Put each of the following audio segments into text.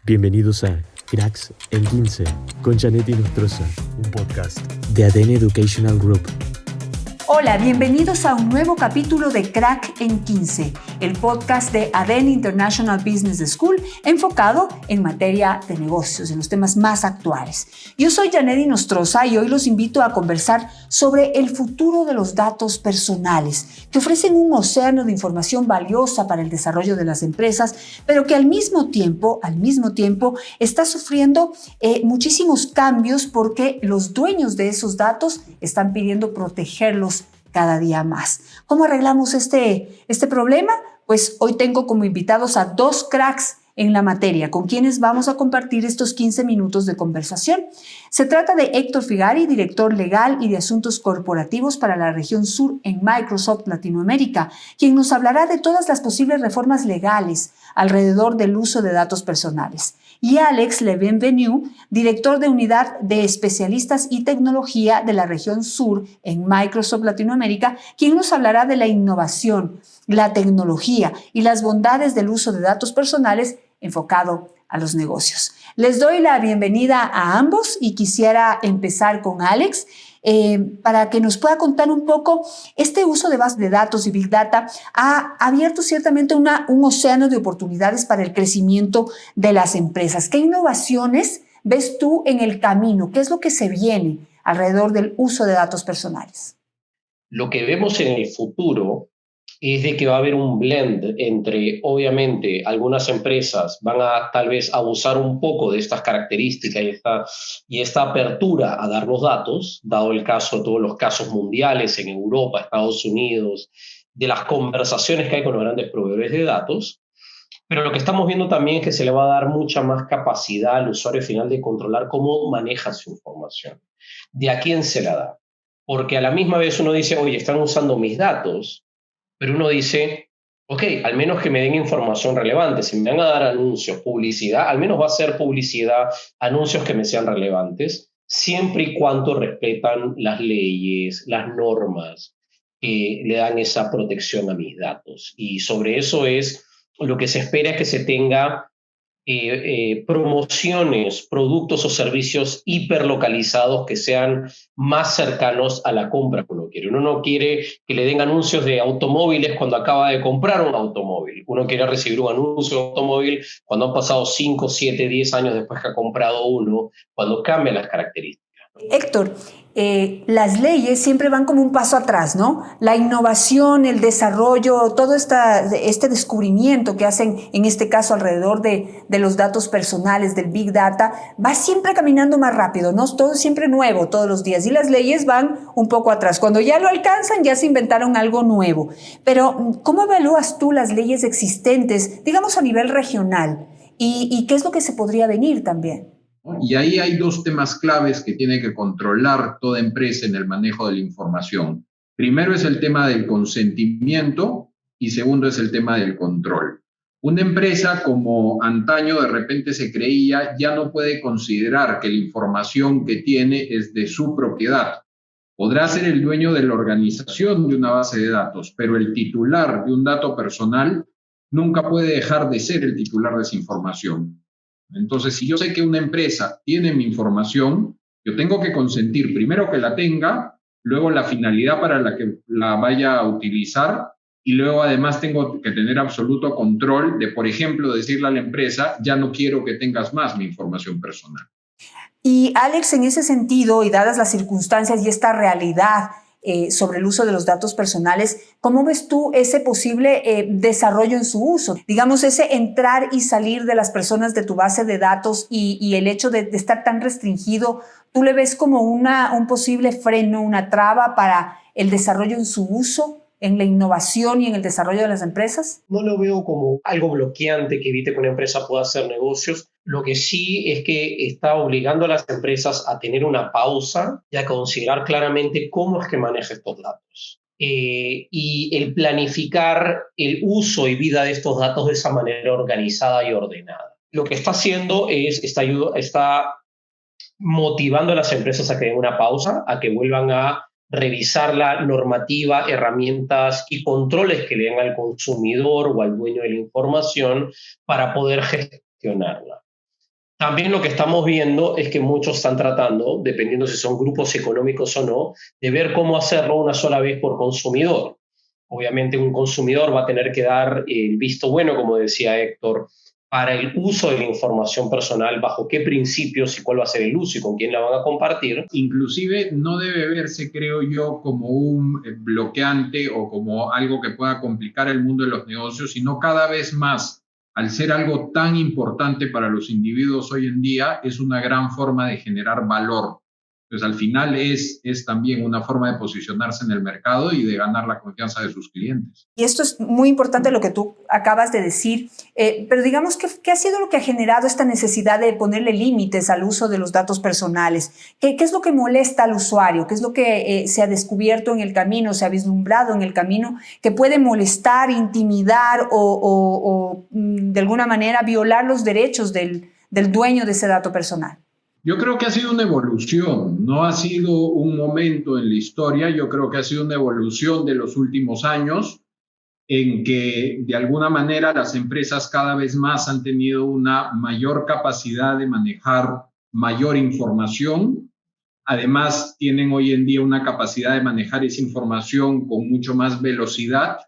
Bienvenidos a Cracks en 15 con Janet Inostroza, un podcast de ADN Educational Group. Hola, bienvenidos a un nuevo capítulo de Crack en 15, el podcast de ADN International Business School enfocado en materia de negocios, en los temas más actuales. Yo soy Janet Inostroza y hoy los invito a conversar sobre el futuro de los datos personales, que ofrecen un océano de información valiosa para el desarrollo de las empresas, pero que al mismo tiempo está sufriendo muchísimos cambios porque los dueños de esos datos están pidiendo protegerlos cada día más. ¿Cómo arreglamos este problema? Pues hoy tengo como invitados a dos cracks en la materia, con quienes vamos a compartir estos 15 minutos de conversación. Se trata de Héctor Figari, director legal y de asuntos corporativos para la región sur en Microsoft Latinoamérica, quien nos hablará de todas las posibles reformas legales alrededor del uso de datos personales. Y Alex Lebenvenu, director de unidad de especialistas y tecnología de la región sur en Microsoft Latinoamérica, quien nos hablará de la innovación, la tecnología y las bondades del uso de datos personales enfocado a los negocios. Les doy la bienvenida a ambos y quisiera empezar con Alex para que nos pueda contar un poco. Este uso de bases de datos y Big Data ha abierto ciertamente un océano de oportunidades para el crecimiento de las empresas. ¿Qué innovaciones ves tú en el camino? ¿Qué es lo que se viene alrededor del uso de datos personales? Lo que vemos en el futuro es de que va a haber un blend entre, obviamente, algunas empresas van a tal vez abusar un poco de estas características y esta apertura a darnos datos, dado el caso de todos los casos mundiales en Europa, Estados Unidos, de las conversaciones que hay con los grandes proveedores de datos. Pero lo que estamos viendo también es que se le va a dar mucha más capacidad al usuario final de controlar cómo maneja su información, de a quién se la da. Porque a la misma vez uno dice, oye, están usando mis datos, pero uno dice, ok, al menos que me den información relevante. Si me van a dar anuncios, publicidad, al menos va a ser publicidad, anuncios que me sean relevantes, siempre y cuando respetan las leyes, las normas que le dan esa protección a mis datos. Y sobre eso es lo que se espera, es que se tenga promociones, productos o servicios hiperlocalizados que sean más cercanos a la compra que uno quiere. Uno no quiere que le den anuncios de automóviles cuando acaba de comprar un automóvil. Uno quiere recibir un anuncio de automóvil cuando han pasado 5, 7, 10 años después que ha comprado uno, cuando cambian las características. Héctor, las leyes siempre van como un paso atrás, ¿no? La innovación, el desarrollo, todo este descubrimiento que hacen en este caso alrededor de los datos personales, del Big Data, va siempre caminando más rápido, ¿no? Todo es siempre nuevo todos los días y las leyes van un poco atrás. Cuando ya lo alcanzan, ya se inventaron algo nuevo. Pero, ¿cómo evalúas tú las leyes existentes, digamos a nivel regional? ¿Y qué es lo que se podría venir también? Y ahí hay dos temas claves que tiene que controlar toda empresa en el manejo de la información. Primero es el tema del consentimiento y segundo es el tema del control. Una empresa, como antaño de repente se creía, ya no puede considerar que la información que tiene es de su propiedad. Podrá ser el dueño de la organización de una base de datos, pero el titular de un dato personal nunca puede dejar de ser el titular de esa información. Entonces, si yo sé que una empresa tiene mi información, yo tengo que consentir primero que la tenga, luego la finalidad para la que la vaya a utilizar y luego además tengo que tener absoluto control de, por ejemplo, decirle a la empresa, ya no quiero que tengas más mi información personal. Y Alex, en ese sentido, y dadas las circunstancias y esta realidad sobre el uso de los datos personales, ¿cómo ves tú ese posible desarrollo en su uso? Digamos, ese entrar y salir de las personas de tu base de datos y el hecho de estar tan restringido, ¿tú le ves como un posible freno, una traba para el desarrollo en su uso, en la innovación y en el desarrollo de las empresas? No lo veo como algo bloqueante que evite que una empresa pueda hacer negocios. Lo que sí es que está obligando a las empresas a tener una pausa y a considerar claramente cómo es que maneja estos datos. Y el planificar el uso y vida de estos datos de esa manera organizada y ordenada. Lo que está haciendo es, está motivando a las empresas a que den una pausa, a que vuelvan a revisar la normativa, herramientas y controles que le den al consumidor o al dueño de la información para poder gestionarla. También lo que estamos viendo es que muchos están tratando, dependiendo si son grupos económicos o no, de ver cómo hacerlo una sola vez por consumidor. Obviamente un consumidor va a tener que dar el visto bueno, como decía Héctor, para el uso de la información personal, bajo qué principios y cuál va a ser el uso y con quién la van a compartir. Inclusive no debe verse, creo yo, como un bloqueante o como algo que pueda complicar el mundo de los negocios, sino cada vez más, al ser algo tan importante para los individuos hoy en día, es una gran forma de generar valor. Pues al final es también una forma de posicionarse en el mercado y de ganar la confianza de sus clientes. Y esto es muy importante lo que tú acabas de decir, pero digamos, ¿qué ha sido lo que ha generado esta necesidad de ponerle límites al uso de los datos personales? ¿Qué es lo que molesta al usuario? ¿Qué es lo que se ha descubierto en el camino, se ha vislumbrado en el camino, que puede molestar, intimidar o de alguna manera violar los derechos del dueño de ese dato personal? Yo creo que ha sido una evolución, no ha sido un momento en la historia, yo creo que ha sido una evolución de los últimos años en que de alguna manera las empresas cada vez más han tenido una mayor capacidad de manejar mayor información. Además, tienen hoy en día una capacidad de manejar esa información con mucho más velocidad.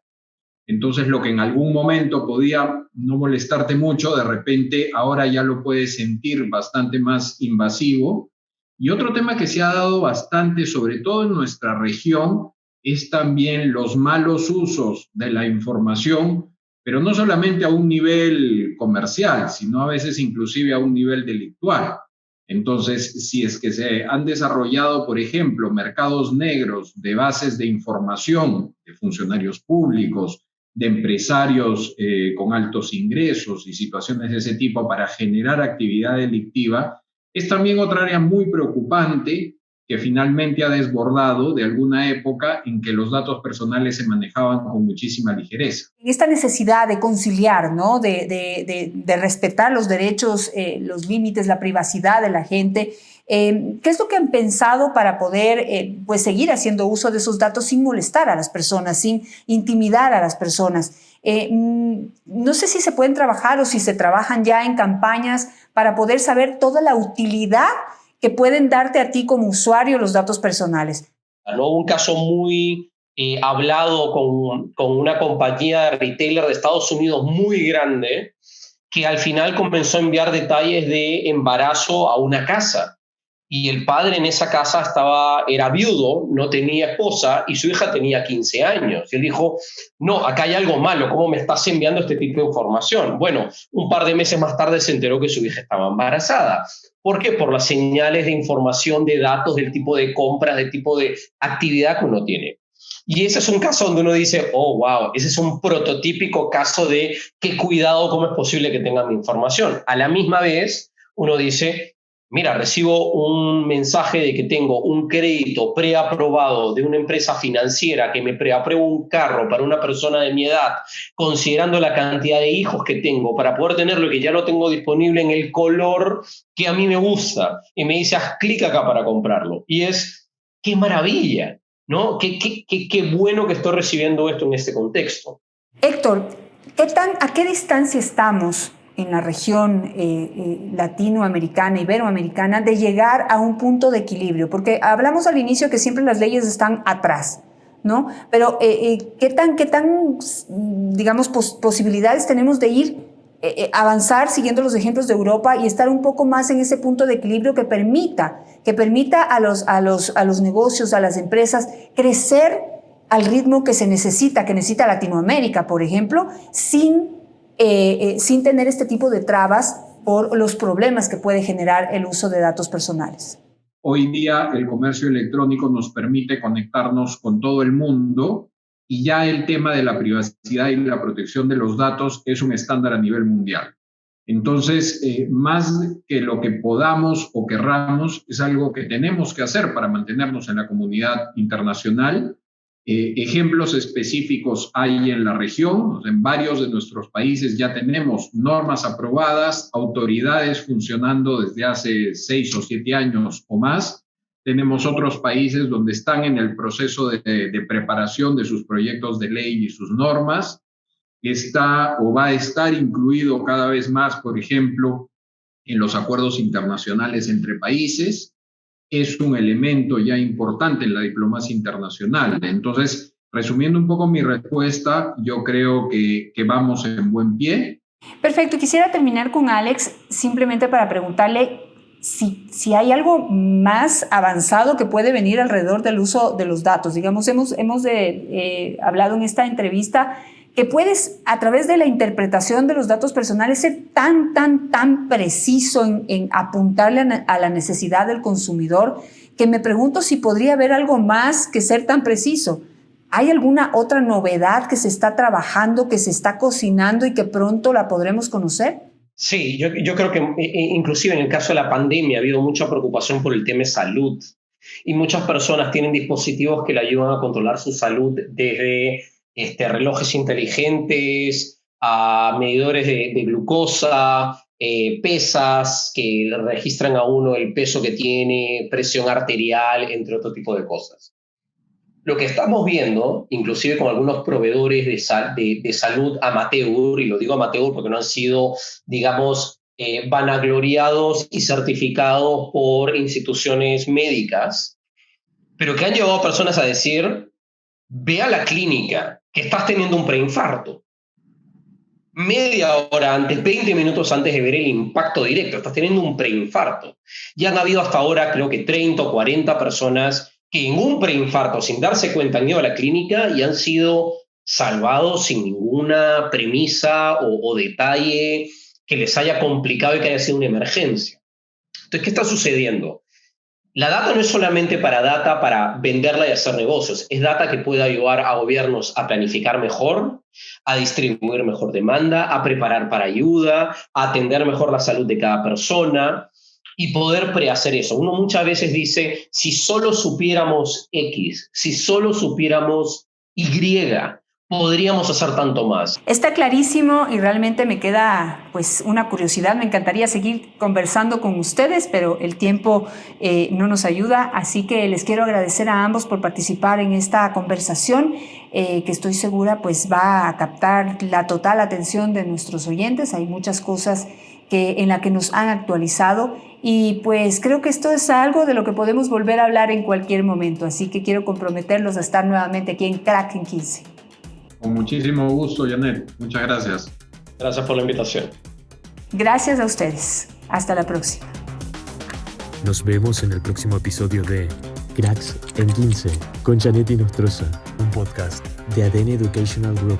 Entonces, lo que en algún momento podía no molestarte mucho, de repente ahora ya lo puedes sentir bastante más invasivo. Y otro tema que se ha dado bastante, sobre todo en nuestra región, es también los malos usos de la información, pero no solamente a un nivel comercial, sino a veces inclusive a un nivel delictual. Entonces, si es que se han desarrollado, por ejemplo, mercados negros de bases de información de funcionarios públicos, de empresarios con altos ingresos y situaciones de ese tipo para generar actividad delictiva, es también otra área muy preocupante que finalmente ha desbordado de alguna época en que los datos personales se manejaban con muchísima ligereza. Esta necesidad de conciliar, ¿no? de respetar los derechos, los límites, la privacidad de la gente. ¿Qué es lo que han pensado para poder pues seguir haciendo uso de esos datos sin molestar a las personas, sin intimidar a las personas? No sé si se pueden trabajar o si se trabajan ya en campañas para poder saber toda la utilidad que pueden darte a ti como usuario los datos personales. ¿No? Un caso muy hablado con una compañía de retailer de Estados Unidos muy grande que al final comenzó a enviar detalles de embarazo a una casa. Y el padre en esa casa era viudo, no tenía esposa y su hija tenía 15 años. Y él dijo, no, acá hay algo malo, ¿cómo me estás enviando este tipo de información? Bueno, un par de meses más tarde se enteró que su hija estaba embarazada. ¿Por qué? Por las señales de información, de datos, del tipo de compras, del tipo de actividad que uno tiene. Y ese es un caso donde uno dice, oh, wow, ese es un prototípico caso de qué cuidado, cómo es posible que tengan mi información. A la misma vez, uno dice, mira, recibo un mensaje de que tengo un crédito preaprobado de una empresa financiera que me preaprueba un carro para una persona de mi edad, considerando la cantidad de hijos que tengo, para poder tenerlo y que ya lo tengo disponible en el color que a mí me gusta. Y me dice, haz clic acá para comprarlo. Y es, qué maravilla, ¿no? Qué bueno que estoy recibiendo esto en este contexto. Héctor, ¿a qué distancia estamos en la región latinoamericana, iberoamericana, de llegar a un punto de equilibrio? Porque hablamos al inicio que siempre las leyes están atrás, ¿no? Pero ¿qué tan digamos, posibilidades tenemos de ir avanzar siguiendo los ejemplos de Europa y estar un poco más en ese punto de equilibrio que permita a los negocios, a las empresas, crecer al ritmo que necesita Latinoamérica, por ejemplo, sin tener este tipo de trabas por los problemas que puede generar el uso de datos personales? Hoy día el comercio electrónico nos permite conectarnos con todo el mundo y ya el tema de la privacidad y la protección de los datos es un estándar a nivel mundial. Entonces, más que lo que podamos o querramos, es algo que tenemos que hacer para mantenernos en la comunidad internacional. Ejemplos específicos hay en la región, en varios de nuestros países ya tenemos normas aprobadas, autoridades funcionando desde hace 6 o 7 años o más. Tenemos otros países donde están en el proceso de preparación de sus proyectos de ley y sus normas. Está o va a estar incluido cada vez más, por ejemplo, en los acuerdos internacionales entre países, es un elemento ya importante en la diplomacia internacional. Entonces, resumiendo un poco mi respuesta, yo creo que vamos en buen pie. Perfecto. Quisiera terminar con Alex simplemente para preguntarle si hay algo más avanzado que puede venir alrededor del uso de los datos. Digamos, hemos hablado en esta entrevista que puedes, a través de la interpretación de los datos personales, ser tan preciso en apuntarle a la necesidad del consumidor, que me pregunto si podría haber algo más que ser tan preciso. ¿Hay alguna otra novedad que se está trabajando, que se está cocinando y que pronto la podremos conocer? Sí, yo creo que inclusive en el caso de la pandemia ha habido mucha preocupación por el tema de salud y muchas personas tienen dispositivos que le ayudan a controlar su salud, desde relojes inteligentes a medidores de glucosa, pesas que registran a uno el peso que tiene, presión arterial, entre otro tipo de cosas. Lo que estamos viendo, inclusive con algunos proveedores de salud amateur, y lo digo amateur porque no han sido, digamos, vanagloriados y certificados por instituciones médicas, pero que han llevado a personas a decir: ve a la clínica, que estás teniendo un preinfarto. Media hora antes, 20 minutos antes de ver el impacto directo, estás teniendo un preinfarto. Ya han habido hasta ahora, creo que 30 o 40 personas que en un preinfarto, sin darse cuenta, han ido a la clínica y han sido salvados sin ninguna premisa o detalle que les haya complicado y que haya sido una emergencia. Entonces, ¿qué está sucediendo? La data no es solamente para venderla y hacer negocios, es data que puede ayudar a gobiernos a planificar mejor, a distribuir mejor demanda, a preparar para ayuda, a atender mejor la salud de cada persona y poder prehacer eso. Uno muchas veces dice: si solo supiéramos X, si solo supiéramos Y, podríamos hacer tanto más. Está clarísimo y realmente me queda pues una curiosidad. Me encantaría seguir conversando con ustedes, pero el tiempo no nos ayuda. Así que les quiero agradecer a ambos por participar en esta conversación que estoy segura pues va a captar la total atención de nuestros oyentes. Hay muchas cosas en las que nos han actualizado y pues creo que esto es algo de lo que podemos volver a hablar en cualquier momento. Así que quiero comprometerlos a estar nuevamente aquí en Crack en 15. Con muchísimo gusto, Janet. Muchas gracias. Gracias por la invitación. Gracias a ustedes. Hasta la próxima. Nos vemos en el próximo episodio de Cracks en 15 con Janet Inostroza, un podcast de ADN Educational Group.